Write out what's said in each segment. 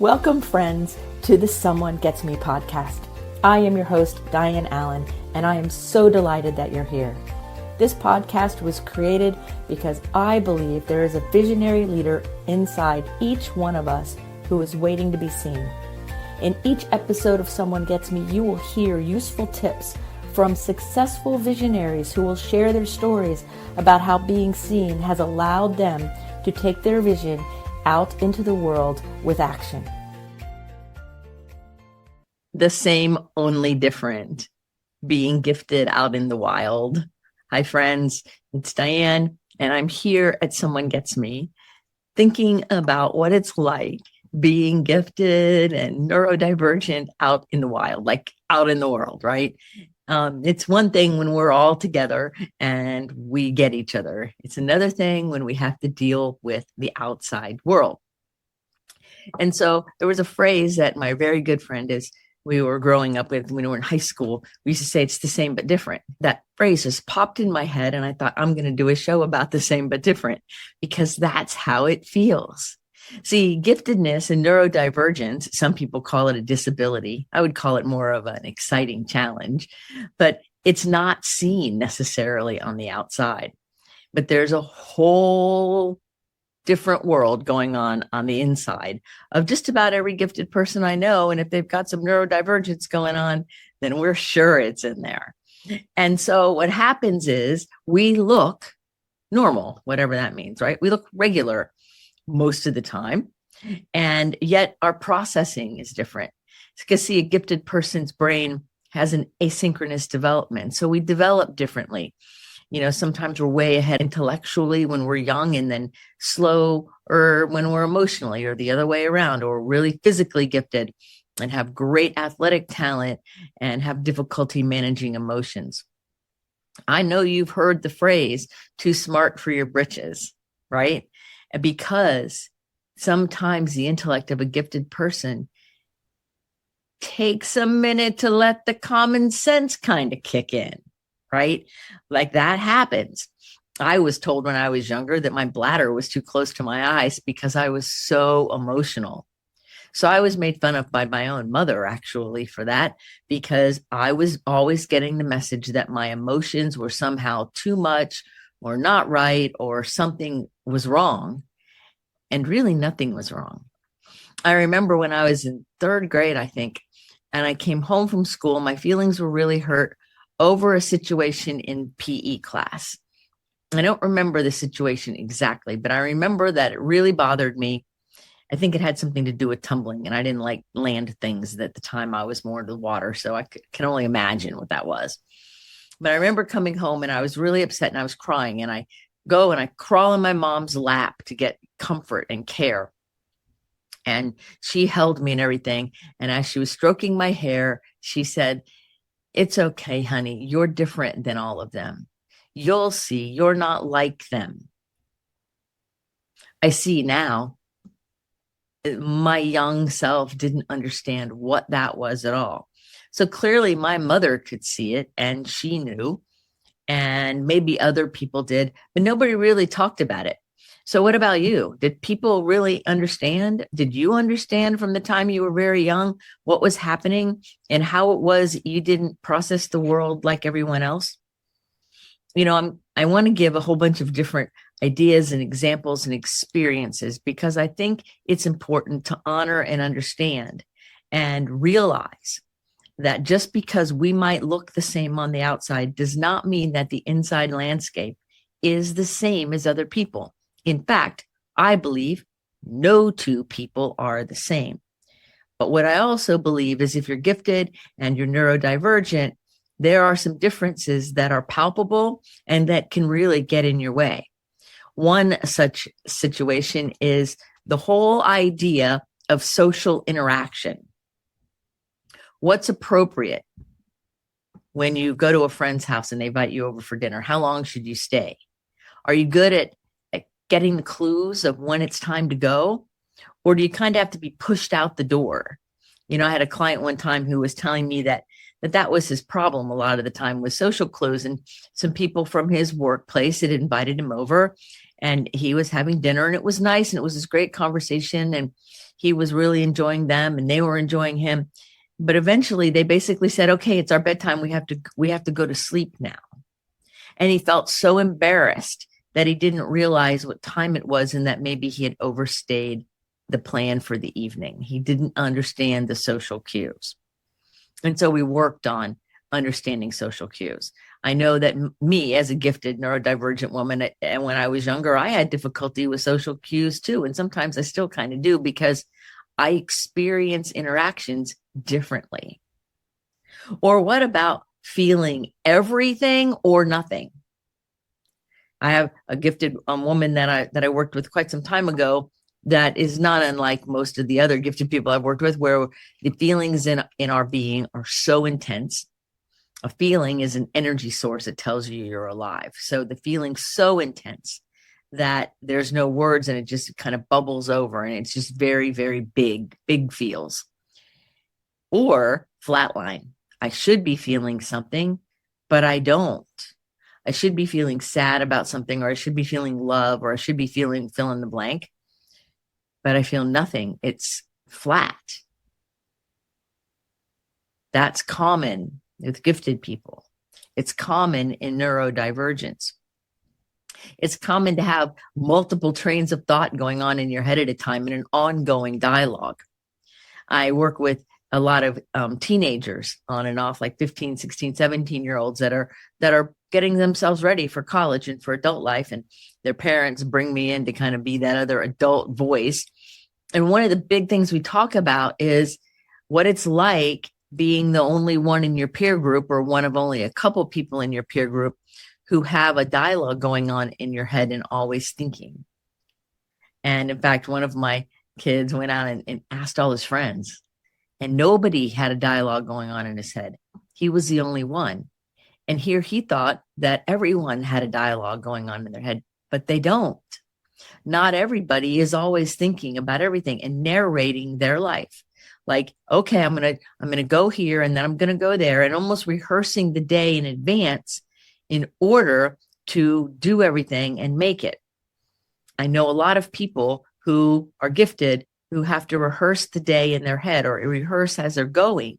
Welcome, friends, to the Someone Gets Me podcast. I am your host, Dianne A, and I am so delighted that you're here. This podcast was created because I believe there is a visionary leader inside each one of us who is waiting to be seen. In each episode of Someone Gets Me, you will hear useful tips from successful visionaries who will share their stories about how being seen has allowed them to take their vision out into the world with action. The same, only different. Being gifted out in the wild. Hi, friends. It's Dianne, and I'm here at Someone Gets Me, thinking about what it's like being gifted and neurodivergent out in the wild, like out in the world, right? It's one thing when we're all together and we get each other. It's another thing when we have to deal with the outside world. And so there was a phrase that my very good friend we were growing up with when we were in high school. We used to say it's the same but different. That phrase just popped in my head, and I thought I'm going to do a show about the same but different because that's how it feels. See, giftedness and neurodivergence, some people call it a disability. I would call it more of an exciting challenge, but it's not seen necessarily on the outside. But there's a whole different world going on the inside of just about every gifted person I know. And if they've got some neurodivergence going on, then we're sure it's in there. And so what happens is we look normal, whatever that means, right? We look regular most of the time, and yet our processing is different. Because see, a gifted person's brain has an asynchronous development, so we develop differently. You know, sometimes we're way ahead intellectually when we're young, and then slow or when we're emotionally, or the other way around, or really physically gifted and have great athletic talent and have difficulty managing emotions. I know you've heard the phrase, too smart for your britches, right? Because sometimes the intellect of a gifted person takes a minute to let the common sense kind of kick in, right? Like that happens. I was told when I was younger that my bladder was too close to my eyes because I was so emotional. So I was made fun of by my own mother, actually, for that, because I was always getting the message that my emotions were somehow too much or not right, or something was wrong. And really nothing was wrong. I remember when I was in third grade, I think, and I came home from school, my feelings were really hurt over a situation in PE class. I don't remember the situation exactly, but I remember that it really bothered me. I think it had something to do with tumbling, and I didn't like land things at the time. I was more into the water, so I can only imagine what that was. But I remember coming home and I was really upset and I was crying, and I go and I crawl in my mom's lap to get comfort and care. And she held me and everything. And as she was stroking my hair, she said, "It's okay, honey. You're different than all of them. You'll see, you're not like them." I see now my young self didn't understand what that was at all. So clearly my mother could see it, and she knew, and maybe other people did, but nobody really talked about it. So what about you? Did people really understand? Did you understand from the time you were very young what was happening and how it was you didn't process the world like everyone else? You know, I want to give a whole bunch of different ideas and examples and experiences because I think it's important to honor and understand and realize that just because we might look the same on the outside does not mean that the inside landscape is the same as other people. In fact, I believe no two people are the same. But what I also believe is if you're gifted and you're neurodivergent, there are some differences that are palpable and that can really get in your way. One such situation is the whole idea of social interaction. What's appropriate when you go to a friend's house and they invite you over for dinner? How long should you stay? Are you good at getting the clues of when it's time to go? Or do you kind of have to be pushed out the door? You know, I had a client one time who was telling me that was his problem a lot of the time with social clues. And some people from his workplace had invited him over and he was having dinner, and it was nice, and it was this great conversation, and he was really enjoying them, and they were enjoying him. But eventually they basically said, okay, it's our bedtime. We have to go to sleep now. And he felt so embarrassed that he didn't realize what time it was, and that maybe he had overstayed the plan for the evening. He didn't understand the social cues. And so we worked on understanding social cues. I know that me, as a gifted neurodivergent woman, and when I was younger, I had difficulty with social cues too. And sometimes I still kind of do, because I experience interactions differently. Or what about feeling everything or nothing? I have a gifted woman that I worked with quite some time ago that is not unlike most of the other gifted people I've worked with, where the feelings in our being are so intense. A feeling is an energy source that tells you you're alive. So the feeling's so intense that there's no words, and it just kind of bubbles over, and it's just very, very big feels. Or flatline. I should be feeling something, but I don't. I should be feeling sad about something, or I should be feeling love, or I should be feeling fill in the blank, but I feel nothing. It's flat. That's common with gifted people. It's common in neurodivergence. It's common to have multiple trains of thought going on in your head at a time in an ongoing dialogue. I work with a lot of teenagers on and off, like 15, 16, 17-year-olds that are getting themselves ready for college and for adult life. And their parents bring me in to kind of be that other adult voice. And one of the big things we talk about is what it's like being the only one in your peer group, or one of only a couple people in your peer group who have a dialogue going on in your head and always thinking. And in fact, one of my kids went out and asked all his friends, and nobody had a dialogue going on in his head. He was the only one. And here he thought that everyone had a dialogue going on in their head, but they don't. Not everybody is always thinking about everything and narrating their life. Like, okay, I'm going to go here, and then I'm going to go there, and almost rehearsing the day in advance in order to do everything and make it. I know a lot of people who are gifted who have to rehearse the day in their head, or rehearse as they're going,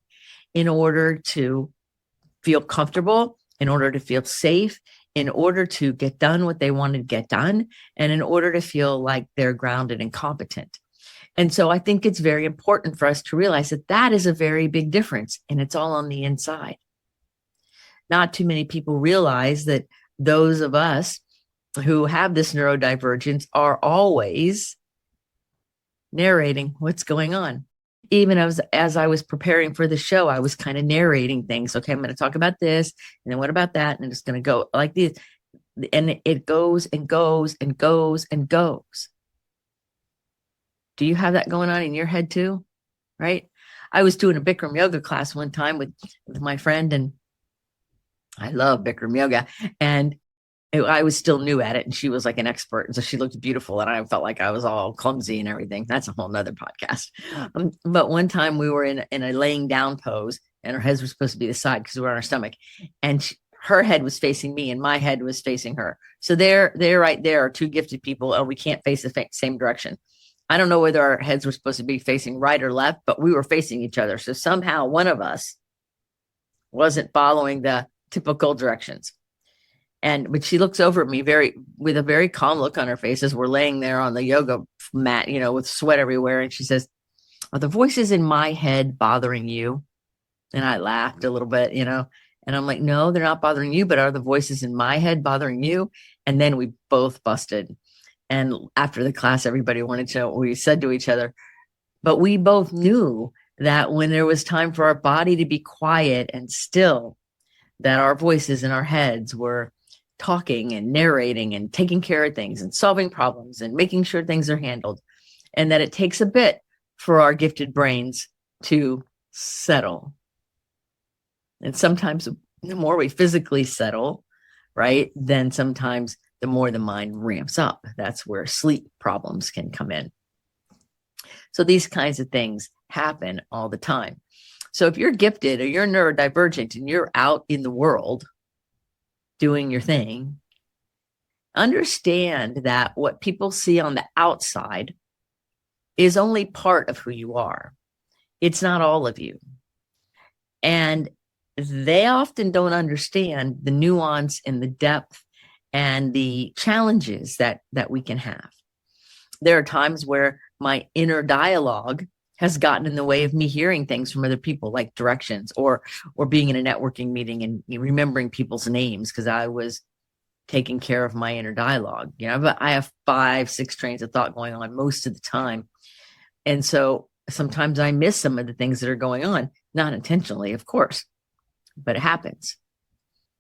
in order to feel comfortable, in order to feel safe, in order to get done what they wanted to get done, and in order to feel like they're grounded and competent. And so I think it's very important for us to realize that that is a very big difference, and it's all on the inside. Not too many people realize that those of us who have this neurodivergence are always narrating what's going on. Even as I was preparing for the show, I was kind of narrating things. Okay, I'm going to talk about this, and then what about that? And it's going to go like this. And it goes and goes and goes and goes. Do you have that going on in your head too? Right? I was doing a Bikram yoga class one time with my friend, and I love Bikram yoga. And I was still new at it, and she was like an expert. And so she looked beautiful, and I felt like I was all clumsy and everything. That's a whole nother podcast. But one time we were in a laying down pose, and our heads were supposed to be the side because we were on our stomach. And her head was facing me, and my head was facing her. So there right there are two gifted people, and we can't face the same direction. I don't know whether our heads were supposed to be facing right or left, but we were facing each other. So somehow one of us wasn't following the typical directions. But she looks over at me with a very calm look on her face as we're laying there on the yoga mat, with sweat everywhere. And she says, "Are the voices in my head bothering you?" And I laughed a little bit, and I'm like, "No, they're not bothering you, but are the voices in my head bothering you?" And then we both busted. And after the class, everybody wanted to know what we said to each other. But we both knew that when there was time for our body to be quiet and still, that our voices in our heads were talking and narrating and taking care of things and solving problems and making sure things are handled. And that it takes a bit for our gifted brains to settle. And sometimes the more we physically settle, right, then sometimes the more the mind ramps up. That's where sleep problems can come in. So these kinds of things happen all the time. So if you're gifted or you're neurodivergent and you're out in the world doing your thing, Understand that what people see on the outside is only part of who you are. It's not all of you. And they often don't understand the nuance and the depth and the challenges that we can have. There are times where my inner dialogue has gotten in the way of me hearing things from other people, like directions, or being in a networking meeting and remembering people's names because I was taking care of my inner dialogue. But I have 5-6 trains of thought going on most of the time. And so sometimes I miss some of the things that are going on, not intentionally, of course, but it happens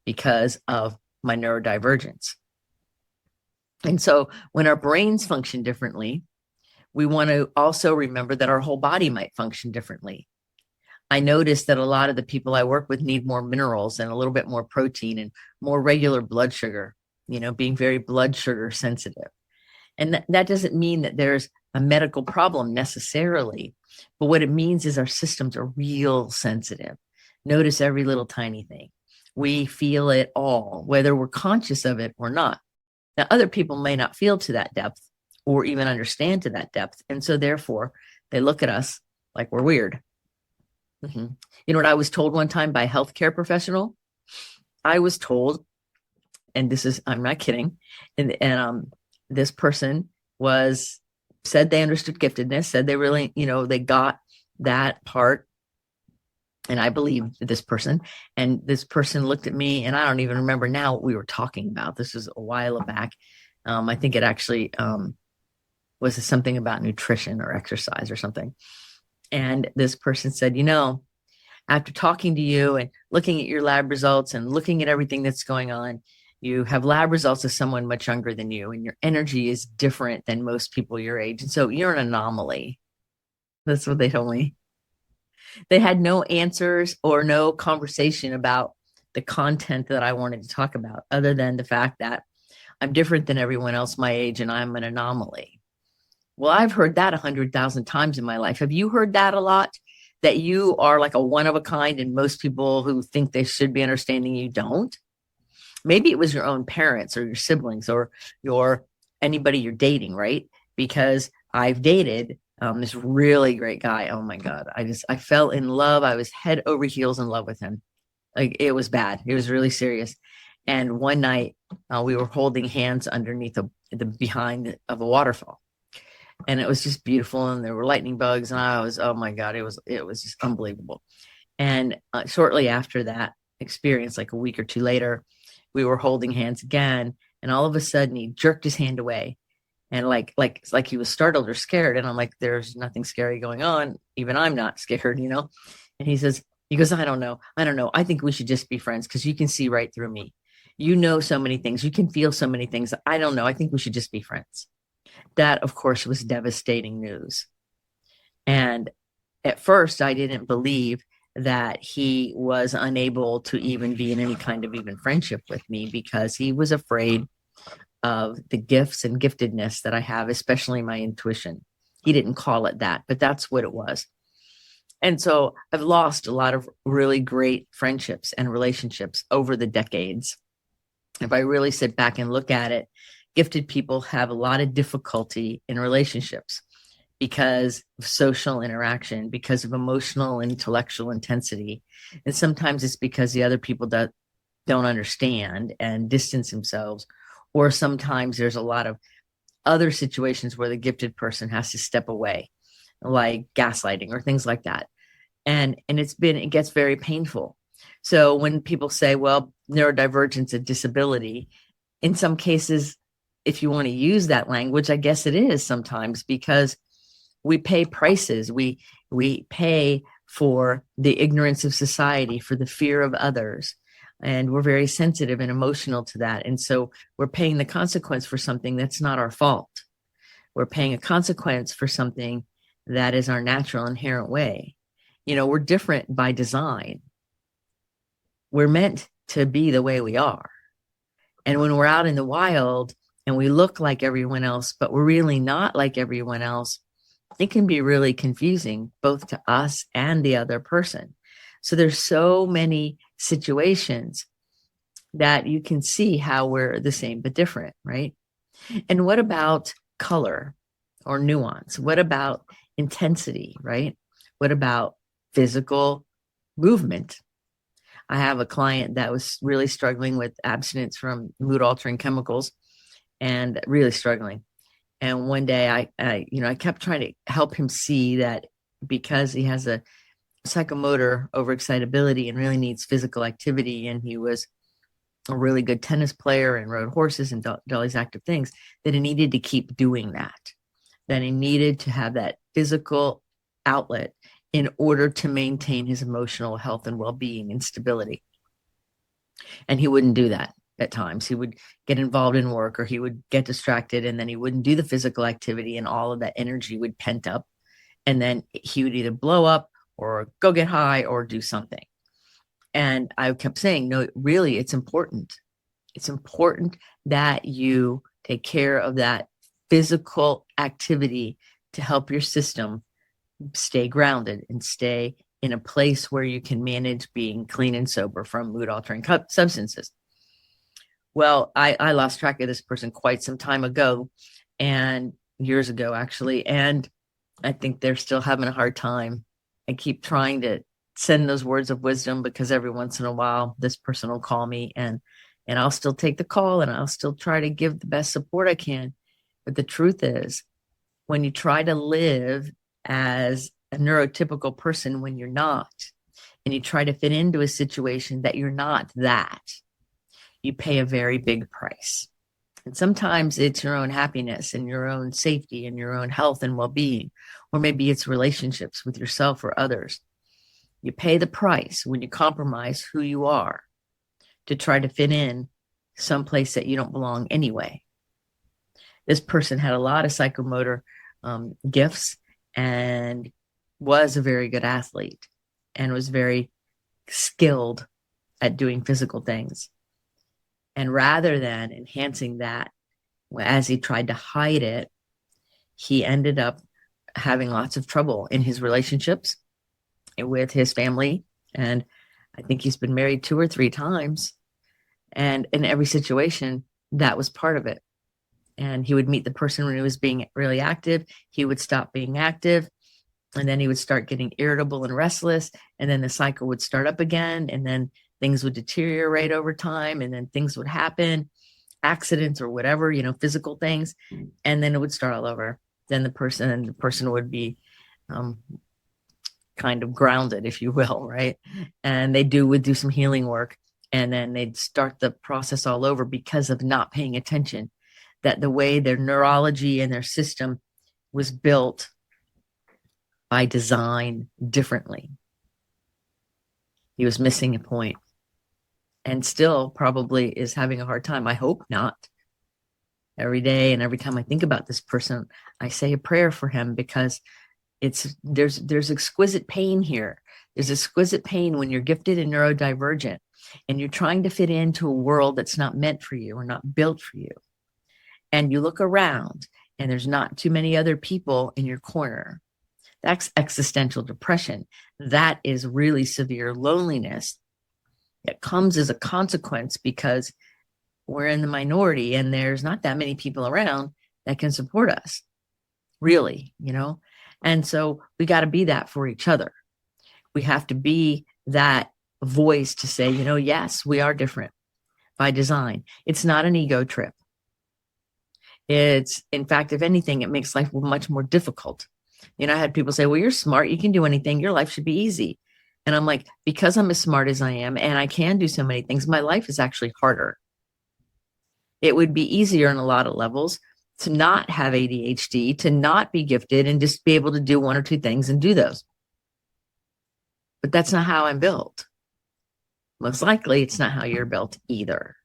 because of my neurodivergence. And so when our brains function differently, we want to also remember that our whole body might function differently. I noticed that a lot of the people I work with need more minerals and a little bit more protein and more regular blood sugar, being very blood sugar sensitive. And that doesn't mean that there's a medical problem necessarily, but what it means is our systems are real sensitive. Notice every little tiny thing. We feel it all, whether we're conscious of it or not. Now, other people may not feel to that depth or even understand to that depth. And so therefore, they look at us like we're weird. You know what I was told one time by a healthcare professional? I was told, and this is, I'm not kidding, and this person said they understood giftedness, said they really, they got that part. And I believed this person. And this person looked at me, and I don't even remember now what we were talking about. This was a while back. I think it actually was something about nutrition or exercise or something. And this person said, after talking to you and looking at your lab results and looking at everything that's going on, you have lab results of someone much younger than you, and your energy is different than most people your age. And so you're an anomaly. That's what they told me. They had no answers or no conversation about the content that I wanted to talk about, other than the fact that I'm different than everyone else my age and I'm an anomaly. Well, I've heard that 100,000 times in my life. Have you heard that a lot? That you are like a one of a kind and most people who think they should be understanding you don't? Maybe it was your own parents or your siblings or anybody you're dating, right? Because I've dated this really great guy. Oh my God. I fell in love. I was head over heels in love with him. Like, it was bad. It was really serious. And one night we were holding hands underneath the behind of a waterfall, and it was just beautiful. And there were lightning bugs, and oh my God, it was just unbelievable. And shortly after that experience, like a week or two later, we were holding hands again. And all of a sudden he jerked his hand away. And like he was startled or scared. And I'm like, there's nothing scary going on. Even I'm not scared, And he goes, I don't know. I think we should just be friends because you can see right through me. You know so many things. You can feel so many things. I don't know. I think we should just be friends. That, of course, was devastating news. And at first, I didn't believe that he was unable to even be in any kind of even friendship with me because he was afraid of the gifts and giftedness that I have, especially my intuition. He didn't call it that, but that's what it was. And so I've lost a lot of really great friendships and relationships over the decades. If I really sit back and look at it, gifted people have a lot of difficulty in relationships because of social interaction, because of emotional and intellectual intensity. And sometimes it's because the other people don't understand and distance themselves. Or sometimes there's a lot of other situations where the gifted person has to step away, like gaslighting or things like that. And it gets very painful. So when people say, well, neurodivergence is a disability, in some cases, if you want to use that language, I guess it is sometimes, because we pay prices. We pay for the ignorance of society, for the fear of others. And we're very sensitive and emotional to that. And so we're paying the consequence for something that's not our fault. We're paying a consequence for something that is our natural, inherent way. We're different by design. We're meant to be the way we are. And when we're out in the wild and we look like everyone else, but we're really not like everyone else, it can be really confusing, both to us and the other person. So there's so many situations that you can see how we're the same but different, right? And what about color or nuance? What about intensity, right? What about physical movement? I have a client that was really struggling with abstinence from mood altering chemicals and really struggling. And one day I kept trying to help him see that because he has a psychomotor overexcitability and really needs physical activity, and he was a really good tennis player and rode horses and did all these active things, that he needed to keep doing that he needed to have that physical outlet in order to maintain his emotional health and well-being and stability. And he wouldn't do that at times. He would get involved in work, or he would get distracted, and then he wouldn't do the physical activity, and all of that energy would pent up. And then he would either blow up or go get high or do something. And I kept saying, no, really, it's important. It's important that you take care of that physical activity to help your system stay grounded and stay in a place where you can manage being clean and sober from mood altering substances. Well, I lost track of this person quite some time ago, and years ago, actually. And I think they're still having a hard time. I keep trying to send those words of wisdom, because every once in a while this person will call me, and I'll still take the call, and I'll still try to give the best support I can. But the truth is, when you try to live as a neurotypical person when you're not, and you try to fit into a situation that you're not that, you pay a very big price. And sometimes it's your own happiness and your own safety and your own health and well-being, or maybe it's relationships with yourself or others. You pay the price when you compromise who you are to try to fit in someplace that you don't belong anyway. This person had a lot of psychomotor gifts and was a very good athlete and was very skilled at doing physical things. And rather than enhancing that, as he tried to hide it, he ended up having lots of trouble in his relationships with his family. And I think he's been married 2 or 3 times. And in every situation, that was part of it. And he would meet the person when he was being really active. He would stop being active. And then he would start getting irritable and restless. And then the cycle would start up again. And then things would deteriorate over time. And then things would happen, accidents or whatever, physical things. And then it would start all over. Then the person would be kind of grounded, if you will, right? And would do some healing work. And then they'd start the process all over because of not paying attention, that the way their neurology and their system was built by design differently. He was missing a point and still probably is having a hard time. I hope not. Every day and every time I think about this person, I say a prayer for him, because there's exquisite pain here. There's exquisite pain when you're gifted and neurodivergent and you're trying to fit into a world that's not meant for you or not built for you. And you look around and there's not too many other people in your corner. That's existential depression. That is really severe loneliness. It comes as a consequence because we're in the minority and there's not that many people around that can support us, really, And so we got to be that for each other. We have to be that voice to say, yes, we are different by design. It's not an ego trip. It's, in fact, if anything, it makes life much more difficult. I had people say, well, you're smart. You can do anything. Your life should be easy. And I'm like, because I'm as smart as I am and I can do so many things, my life is actually harder. It would be easier on a lot of levels to not have ADHD, to not be gifted and just be able to do 1 or 2 things and do those. But that's not how I'm built. Most likely it's not how you're built either.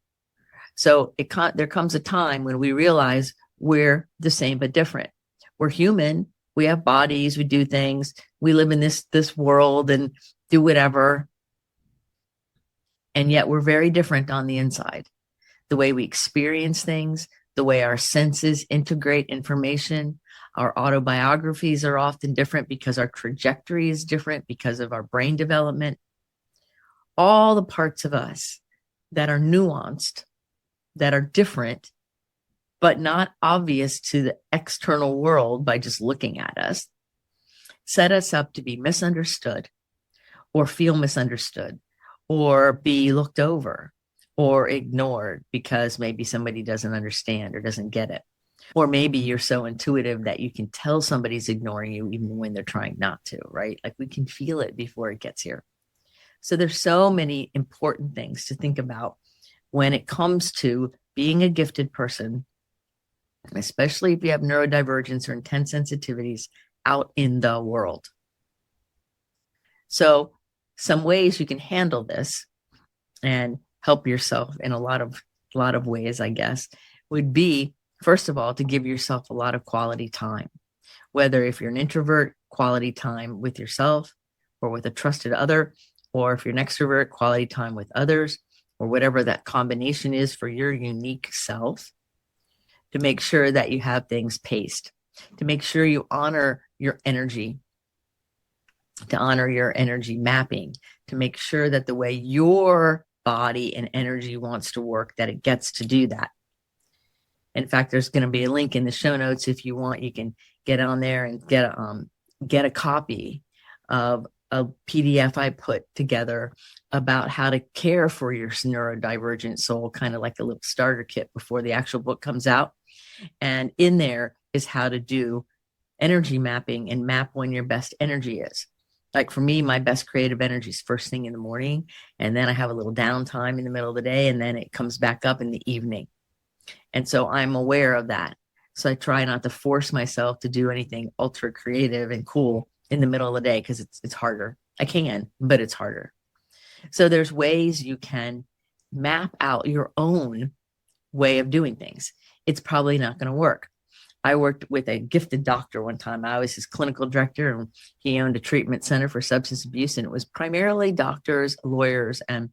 So there comes a time when we realize we're the same but different. We're human. We have bodies. We do things. We live in this world and do whatever. And yet we're very different on the inside. The way we experience things, the way our senses integrate information, our autobiographies are often different because our trajectory is different because of our brain development. All the parts of us that are nuanced, that are different, but not obvious to the external world by just looking at us, set us up to be misunderstood or feel misunderstood or be looked over or ignored because maybe somebody doesn't understand or doesn't get it. Or maybe you're so intuitive that you can tell somebody's ignoring you even when they're trying not to, right? Like we can feel it before it gets here. So there's so many important things to think about when it comes to being a gifted person, especially if you have neurodivergence or intense sensitivities out in the world. So some ways you can handle this and help yourself in a lot of ways, I guess, would be, first of all, to give yourself a lot of quality time. Whether if you're an introvert, quality time with yourself or with a trusted other, or if you're an extrovert, quality time with others, or whatever that combination is for your unique self, to make sure that you have things paced, to make sure you honor your energy, to honor your energy mapping, to make sure that the way your body and energy wants to work, that it gets to do that. In fact, there's going to be a link in the show notes. If you want, you can get on there and get a copy of a PDF I put together about how to care for your neurodivergent soul, kind of like a little starter kit before the actual book comes out. And in there is how to do energy mapping and map when your best energy is. Like for me, my best creative energy is first thing in the morning, and then I have a little downtime in the middle of the day, and then it comes back up in the evening. And so I'm aware of that. So I try not to force myself to do anything ultra creative and cool in the middle of the day because it's harder. I can, but it's harder. So there's ways you can map out your own way of doing things. It's probably not going to work. I worked with a gifted doctor one time. I was his clinical director, and he owned a treatment center for substance abuse. And it was primarily doctors, lawyers, and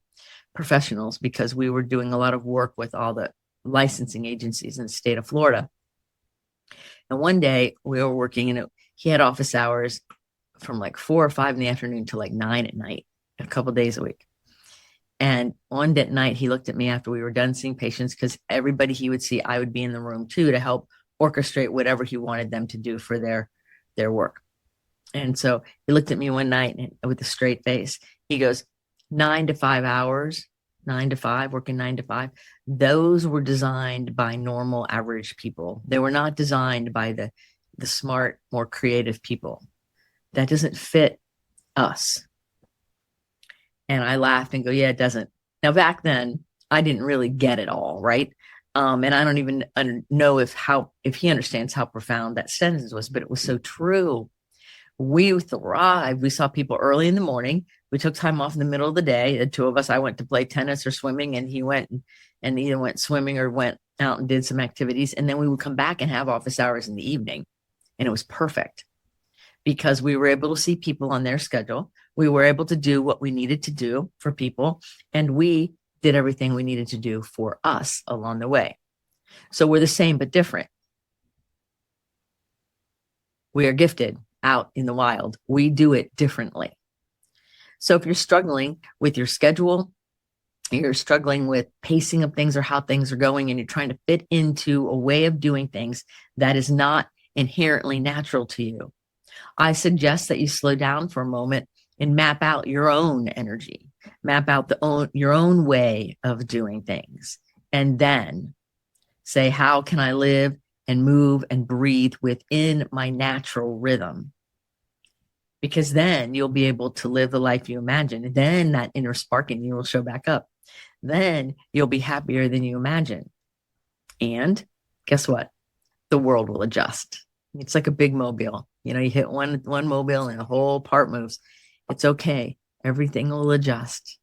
professionals because we were doing a lot of work with all the licensing agencies in the state of Florida. And one day we were working, and he had office hours from like 4 or 5 in the afternoon to like 9 at night, a couple of days a week. And one night he looked at me after we were done seeing patients, because everybody he would see, I would be in the room too, to help orchestrate whatever he wanted them to do for their work. And so he looked at me one night with a straight face. He goes, 9 to 5 hours, 9 to 5, working 9 to 5. Those were designed by normal average people. They were not designed by the smart, more creative people. That doesn't fit us. And I laughed and go, yeah, it doesn't. Now, back then, I didn't really get it all, right? And I don't even know if he understands how profound that sentence was, but it was so true. We thrived. We saw people early in the morning. We took time off in the middle of the day. The two of us, I went to play tennis or swimming, and he went and either went swimming or went out and did some activities. And then we would come back and have office hours in the evening. And it was perfect because we were able to see people on their schedule. We were able to do what we needed to do for people, and we did everything we needed to do for us along the way. So we're the same, but different. We are gifted out in the wild. We do it differently. So if you're struggling with your schedule, you're struggling with pacing of things or how things are going, and you're trying to fit into a way of doing things that is not inherently natural to you, I suggest that you slow down for a moment and map out your own energy, map out your own way of doing things, and then say, how can I live and move and breathe within my natural rhythm? Because then you'll be able to live the life you imagine. And then that inner spark in you will show back up. Then you'll be happier than you imagine. And guess what? The world will adjust. It's like a big mobile. You know, you hit one mobile and the whole part moves. It's okay. Everything will adjust.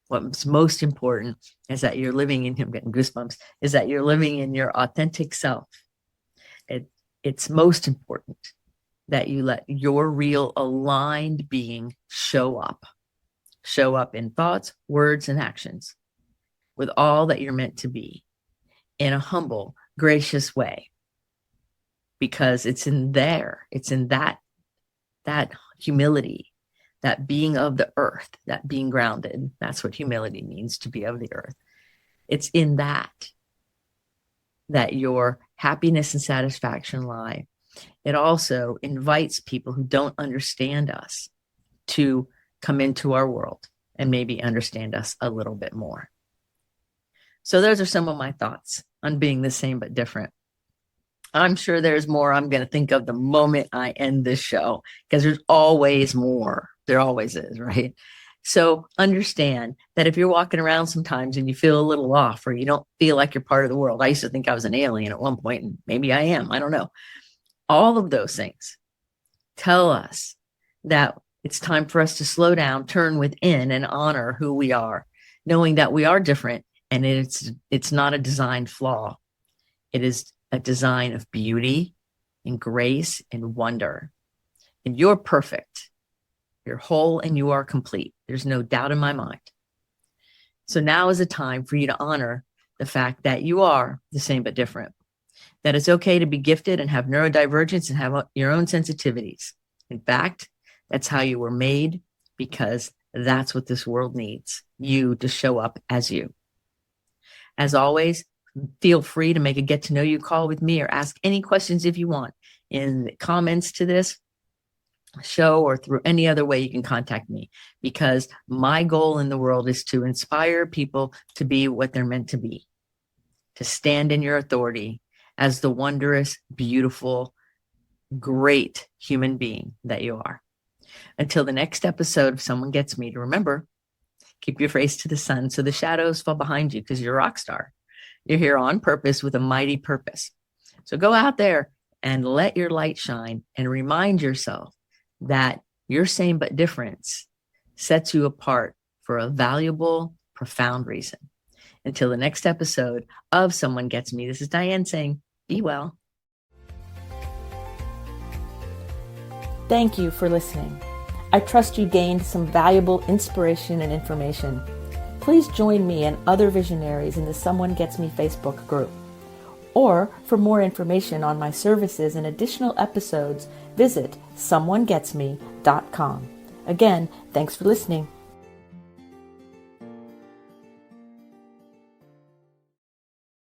What's most important is that you're living in, I'm getting goosebumps, is that you're living in your authentic self. It's most important that you let your real aligned being show up in thoughts, words, and actions with all that you're meant to be in a humble, gracious way. Because it's in that humility that being of the earth, that being grounded. That's what humility means, to be of the earth. It's in that your happiness and satisfaction lie. It also invites people who don't understand us to come into our world and maybe understand us a little bit more. So those are some of my thoughts on being the same but different. I'm sure there's more I'm going to think of the moment I end this show, because there's always more. There always is, right? So understand that if you're walking around sometimes and you feel a little off, or you don't feel like you're part of the world. I used to think I was an alien at one point, and maybe I am. I don't know. All of those things tell us that it's time for us to slow down, turn within, and honor who we are, knowing that we are different, and it's not a design flaw. It is a design of beauty and grace and wonder. And you're perfect. You're whole and you are complete. There's no doubt in my mind. So now is a time for you to honor the fact that you are the same but different. That it's okay to be gifted and have neurodivergence and have your own sensitivities. In fact, that's how you were made, because that's what this world needs. You to show up as you. As always, feel free to make a get to know you call with me, or ask any questions if you want in the comments to this show, or through any other way you can contact me, because my goal in the world is to inspire people to be what they're meant to be, to stand in your authority as the wondrous, beautiful, great human being that you are. Until the next episode of Someone Gets Me, to remember, keep your face to the sun so the shadows fall behind you, because you're a rock star. You're here on purpose with a mighty purpose. So go out there and let your light shine, and remind yourself that your same but difference sets you apart for a valuable, profound reason. Until the next episode of Someone Gets Me, this is Dianne saying, be well. Thank you for listening. I trust you gained some valuable inspiration and information. Please join me and other visionaries in the Someone Gets Me Facebook group. Or for more information on my services and additional episodes, visit someonegetsme.com. Again, thanks for listening.